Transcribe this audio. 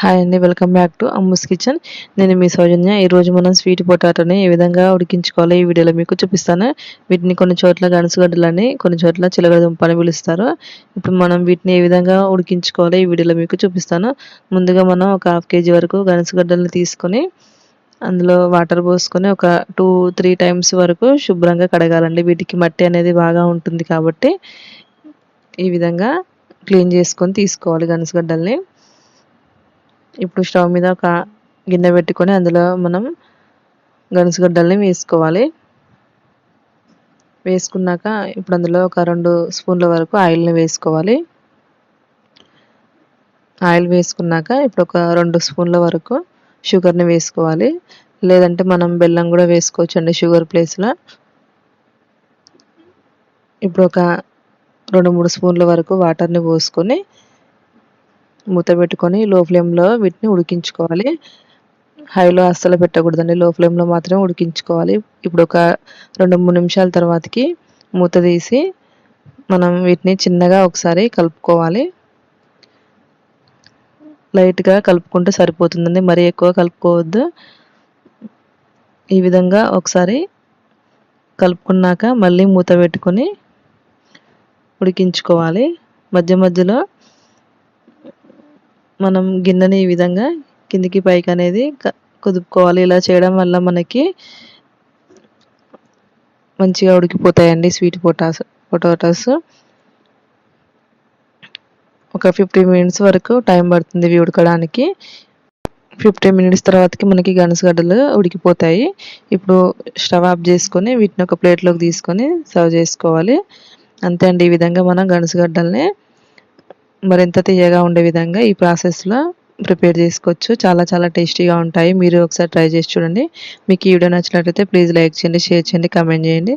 Hi అండి, welcome back to Ammu's kitchen. నేను మీ సౌజన్య. ఈరోజు మనం స్వీట్ పొటాటోని ఏ విధంగా ఉడికించుకోవాలో ఈ వీడియోలో మీకు చూపిస్తాను. వీటిని కొన్ని చోట్ల గనుసుగడ్డలని, కొన్ని చోట్ల చిలకడదుంప అని పిలుస్తారు. ఇప్పుడు మనం వీటిని ఏ విధంగా ఉడికించుకోవాలో ఈ వీడియోలో మీకు చూపిస్తాను. ముందుగా మనం ఒక హాఫ్ కేజీ వరకు గనుసుగడ్డలను తీసుకొని అందులో వాటర్ పోసుకొని ఒక 2-3 టైమ్స్ వరకు శుభ్రంగా కడగాలండి. వీటికి మట్టి అనేది బాగా ఉంటుంది కాబట్టి ఈ విధంగా క్లీన్ చేసుకొని తీసుకోవాలి గనుసుగడ్డల్ని. ఇప్పుడు స్టవ్ మీద ఒక గిన్నె పెట్టుకొని అందులో మనం గనుసుగడ్డల్ని వేసుకోవాలి. వేసుకున్నాక ఇప్పుడు అందులో ఒక 2 స్పూన్ల వరకు ఆయిల్ని వేసుకోవాలి. ఆయిల్ వేసుకున్నాక ఇప్పుడు ఒక 2 స్పూన్ల వరకు షుగర్ని వేసుకోవాలి. లేదంటే మనం బెల్లం కూడా వేసుకోవచ్చు అండి షుగర్ ప్లేస్లో. ఇప్పుడు ఒక 2-3 స్పూన్ల వరకు వాటర్ని పోసుకొని మూత పెట్టుకొని లో ఫ్లేమ్లో వీటిని ఉడికించుకోవాలి. హైలో అస్సలు పెట్టకూడదండి, లో ఫ్లేమ్లో మాత్రమే ఉడికించుకోవాలి. ఇప్పుడు ఒక 2-3 నిమిషాల తర్వాతకి మూత తీసి మనం వీటిని చిన్నగా ఒకసారి కలుపుకోవాలి. లైట్గా కలుపుకుంటే సరిపోతుందండి, మరీ ఎక్కువ కలుపుకోవద్దు. ఈ విధంగా ఒకసారి కలుపుకున్నాక మళ్ళీ మూత పెట్టుకొని ఉడికించుకోవాలి. మధ్య మధ్యలో మనం గిన్నెని ఈ విధంగా కిందికి పైకి అనేది కుదుపుకోవాలి. ఇలా చేయడం వల్ల మనకి మంచిగా ఉడికిపోతాయండి స్వీట్ పొటాటోస్. ఒక 15 మినిట్స్ వరకు టైం పడుతుంది ఇవి ఉడకడానికి. 15 మినిట్స్ తర్వాతకి మనకి గనుసుగడ్డలు ఉడికిపోతాయి. ఇప్పుడు స్టవ్ ఆఫ్ చేసుకొని వీటిని ఒక ప్లేట్లోకి తీసుకొని సర్వ్ చేసుకోవాలి. అంతే అండి, ఈ విధంగా మనం గనుసుగడ్డల్ని మరింత తీయగా ఉండే విధంగా ఈ ప్రాసెస్లో ప్రిపేర్ చేసుకోవచ్చు. చాలా చాలా టేస్టీగా ఉంటాయి. మీరు ఒకసారి ట్రై చేసి చూడండి. మీకు ఈ వీడియో నచ్చినట్లయితే ప్లీజ్ లైక్ చేయండి, షేర్ చేయండి, కామెంట్ చేయండి.